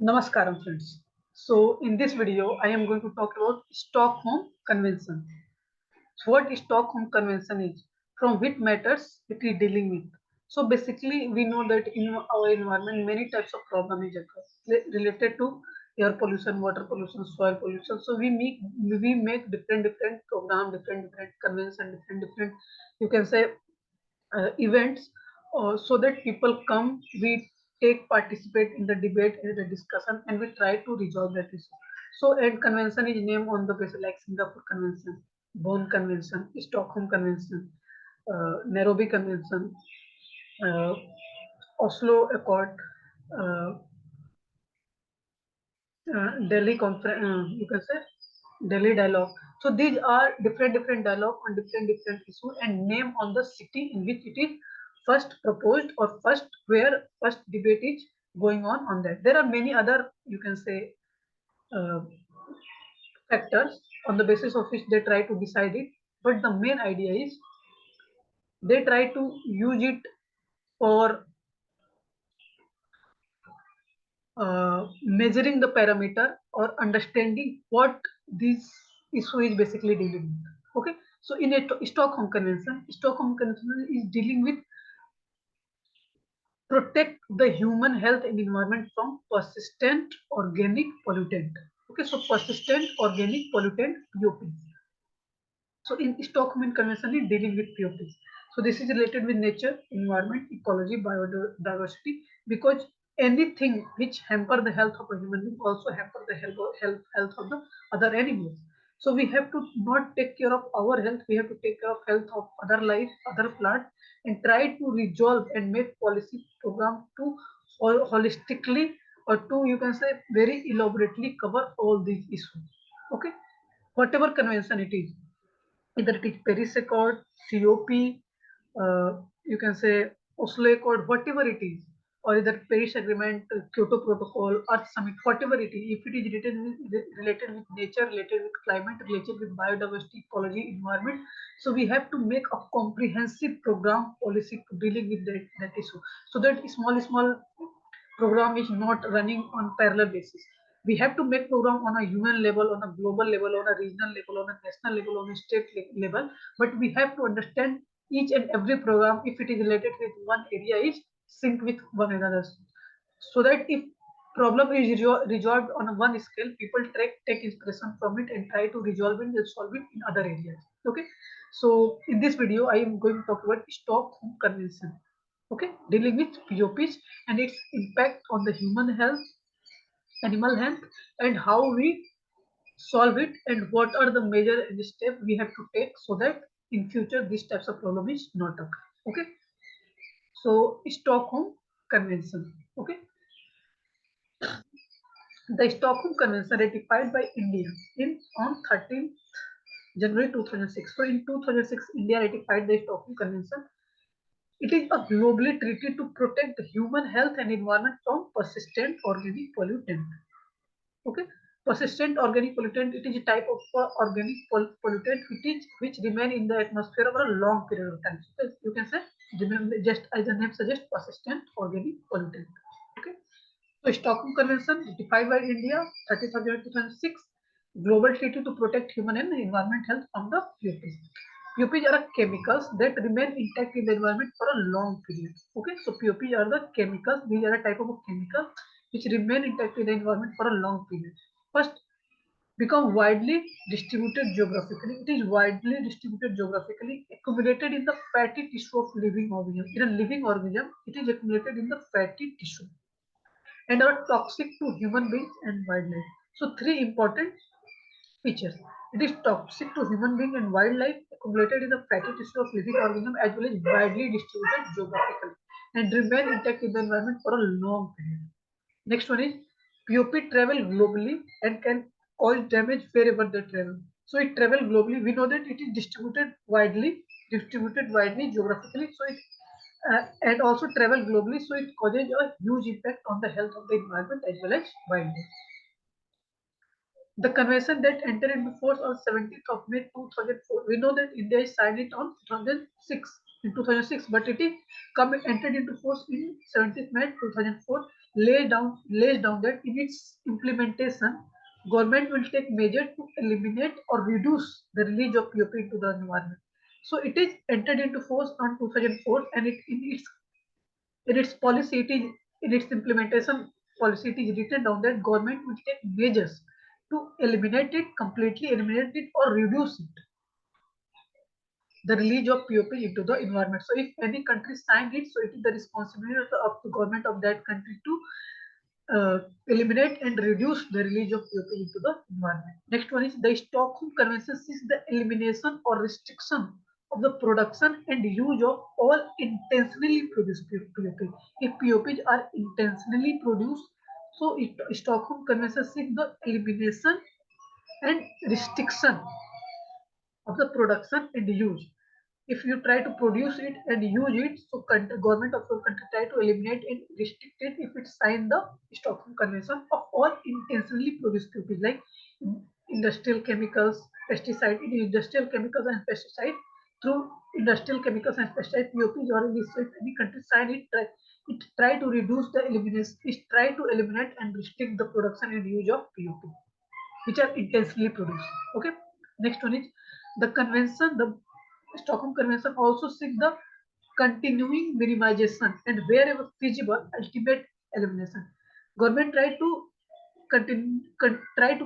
Namaskaram friends. So in this video I am going to talk about Stockholm Convention. So what Stockholm Convention is, from which matters it is dealing with. So basically we know that in our environment many types of problems occur related to air pollution, water pollution, soil pollution. So we make different program, different convention, different you can say events so that people come, we take participate in the debate and the discussion, and we try to resolve that issue. So and convention is named on the basis like Singapore Convention, Bonn Convention, Stockholm Convention, Nairobi Convention, uh, Oslo Accord, uh, Delhi Conference, you can say Delhi Dialogue. So these are different dialogue on different issues and name on the city in which it is first proposed or first where first debate is going on that. There are many other you can say uh, factors on the basis of which they try to decide it, but the main idea is they try to use it for measuring the parameter or understanding what this issue is basically dealing with. Okay, so in a Stockholm Convention is dealing with protect the human health and environment from persistent organic pollutant. Okay, so persistent organic pollutant POP. So in Stockholm Convention is dealing with POPs. So this is related with nature, environment, ecology, biodiversity, because anything which hamper the health of a human being also hamper the health of the other animals. So we have to not take care of our health, we have to take care of health of other life, other plant, and try to resolve and make policy program to holistically or to you can say very elaborately cover all these issues. Okay, whatever convention it is, either it is Paris Accord, COP, you can say Oslo Accord, whatever it is, or either Paris Agreement, Kyoto Protocol, Earth Summit, whatever it is, if it is related with nature, related with climate, related with biodiversity, ecology, environment, so we have to make a comprehensive program policy to dealing with that issue, so that small program is not running on parallel basis. We have to make program on a human level, on a global level, on a regional level, on a national level, on a state level, but we have to understand each and every program if it is related with one area is sync with one another, so that if problem is resolved on a one scale, people take inspiration from it and try to resolve it and solve it in other areas. Okay, so in this video I am going to talk about Stockholm Convention. Okay, dealing with POPs and its impact on the human health, animal health, and how we solve it, and what are the major steps we have to take so that in future these types of problem is not occur. Okay, so Stockholm Convention. Okay, the Stockholm Convention ratified by India in on 13th January 2006. So in 2006, India ratified the Stockholm Convention. It is a globally treaty to protect the human health and environment from persistent organic pollutant. Okay, persistent organic pollutant, it is a type of organic pollutant which remain in the atmosphere over a long period of time. So you can say just as the name suggests, persistent organic pollutant. Okay, so Stockholm Convention ratified by India 30th of January 2006, global treaty to protect human and environment health from the POPs. POPs are chemicals that remain intact in the environment for a long period. Okay, so POPs are the chemicals. These are a type of a chemical which remain intact in the environment for a long period. First, become widely distributed geographically. It is widely distributed geographically, accumulated in the fatty tissue of living organism. In a living organism, it is accumulated in the fatty tissue and are toxic to human beings and wildlife. So three important features. It is toxic to human being and wildlife, accumulated in the fatty tissue of living organism, as well as widely distributed geographically and remain intact in the environment for a long period. Next one is POP travel globally and can cause damage wherever they travel. So it travel globally. We know that it is distributed widely geographically. So it and also travel globally. So it causes a huge impact on the health of the environment as well as wildlife. The convention that entered into force on 17th of May 2004. We know that India signed it on 2006 in 2006, but it is entered into force in 17th May 2004. lays down that in its implementation, government will take measures to eliminate or reduce the release of POP into the environment. So it is entered into force on 2004, and in its policy, in its implementation policy, it is written down that government will take measures to eliminate it, completely eliminate it, or reduce it, the release of POP into the environment. So if any country signed it, so it is the responsibility of the government of that country to eliminate and reduce the release of POP into the environment. Next one is the Stockholm Convention is the elimination or restriction of the production and use of all intentionally produced POP. If POPs are intentionally produced, so Stockholm Convention seeks the elimination and restriction of the production and use. If you try to produce it and use it, so government of your country try to eliminate and restrict it if it sign the Stockholm Convention of all intentionally produced POPs, like industrial chemicals, pesticide, in industrial chemicals and pesticide, through industrial chemicals and pesticide POPs or illicit. If any country sign it, try to reduce the elimination, it try to eliminate and restrict the production and use of POP, which are intentionally produced. Okay. Next one is the convention. The Stockholm Convention also seeks the continuing minimization and wherever feasible, ultimate elimination. Government try to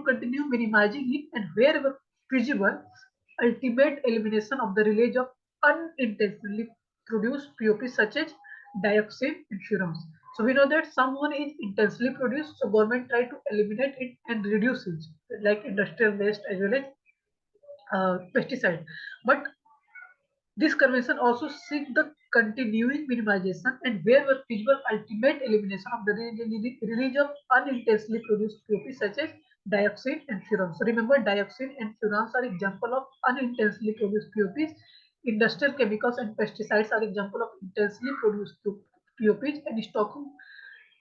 continue minimizing it and wherever feasible, ultimate elimination of the release of unintentionally produced POP such as dioxin and furans. So we know that someone is intentionally produced, so government try to eliminate it and reduce it, like industrial waste as well as pesticide. But this convention also seeks the continuing minimization and wherever feasible ultimate elimination of the release of unintentionally produced POP such as dioxin and furans. So remember, dioxin and furans are example of unintentionally produced POPs. Industrial chemicals and pesticides are example of intentionally produced POPs, and Stockholm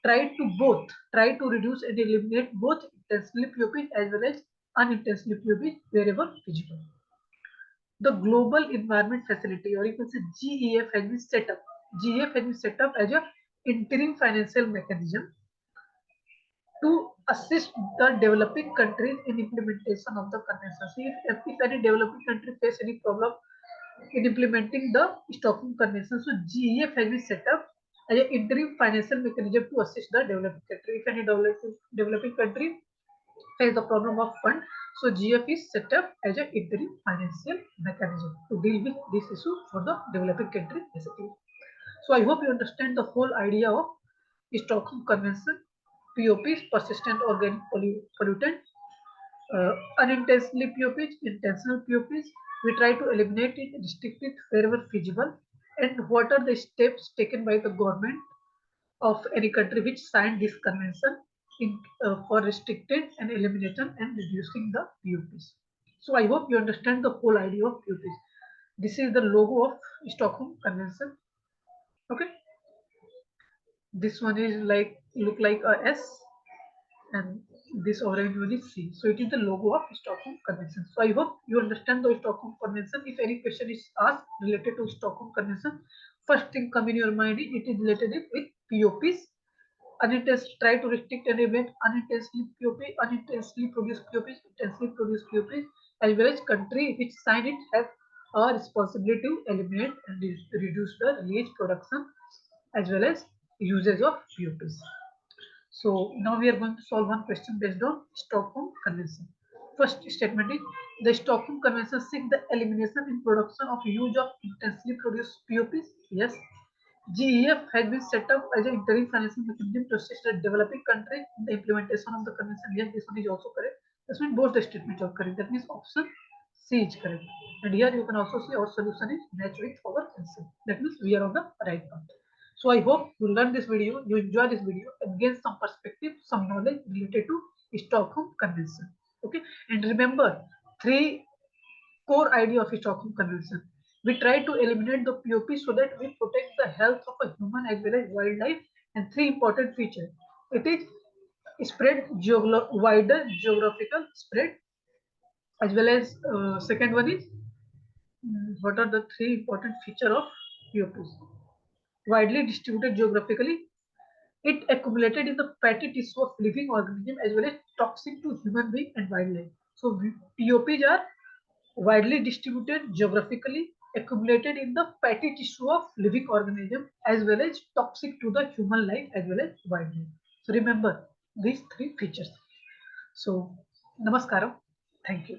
try to reduce and eliminate both intentionally POPs as well as unintentionally POPs wherever feasible. The Global Environment Facility, or you can say GEF, has been set up. GEF has been set up as a interim financial mechanism to assist the developing countries in implementation of the convention. So if any developing country face any problem in implementing the Stockholm Convention, so GEF has been set up as an interim financial mechanism to assist the developing country. If any developing country face the problem of fund, so GF is set up as an interim financial mechanism to deal with this issue for the developing country basically. So I hope you understand the whole idea of Stockholm Convention. POPs, persistent organic pollutant, unintentionally POPs, intentional POPs. We try to eliminate it, restrict it wherever feasible. And what are the steps taken by the government of any country which signed this convention for restricted and elimination and reducing the POPs. So I hope you understand the whole idea of POPs. This is the logo of Stockholm Convention. Okay. This one is look like a S, and this orange one is C. So it is the logo of Stockholm Convention. So I hope you understand the Stockholm Convention. If any question is asked related to Stockholm Convention, first thing come in your mind is it is related with POPs. Try to restrict and eliminate unintentionally POP, unintentionally produced POPs, intentionally produced POPs, as well as country which sign it have a responsibility to eliminate and reduce the release, production, as well as usage of POPs. So now we are going to solve one question based on Stockholm Convention. First statement is the Stockholm Convention seeks the elimination in production of use of intensely produced POPs. Yes. GEF has been set up as an interim financial mechanism to assist the developing country in the implementation of the convention. Yes, this one is also correct. This means both the statements are correct. That means option C is correct. And here you can also see our solution is match with our answer. That means we are on the right path. So I hope you learn this video, you enjoy this video, and gain some perspective, some knowledge related to Stockholm Convention. Okay, and remember three core idea of Stockholm Convention. We try to eliminate the POP so that we protect the health of a human as well as wildlife. And three important features. It is spread wider geographical spread, as well as second one is what are the three important feature of POPs? Widely distributed geographically, It accumulated in the fatty tissue of living organism as well as toxic to human being and wildlife. So POPs are widely distributed geographically, accumulated in the fatty tissue of living organism as well as toxic to the human life as well as wildlife. So remember these three features. So namaskaram. Thank you.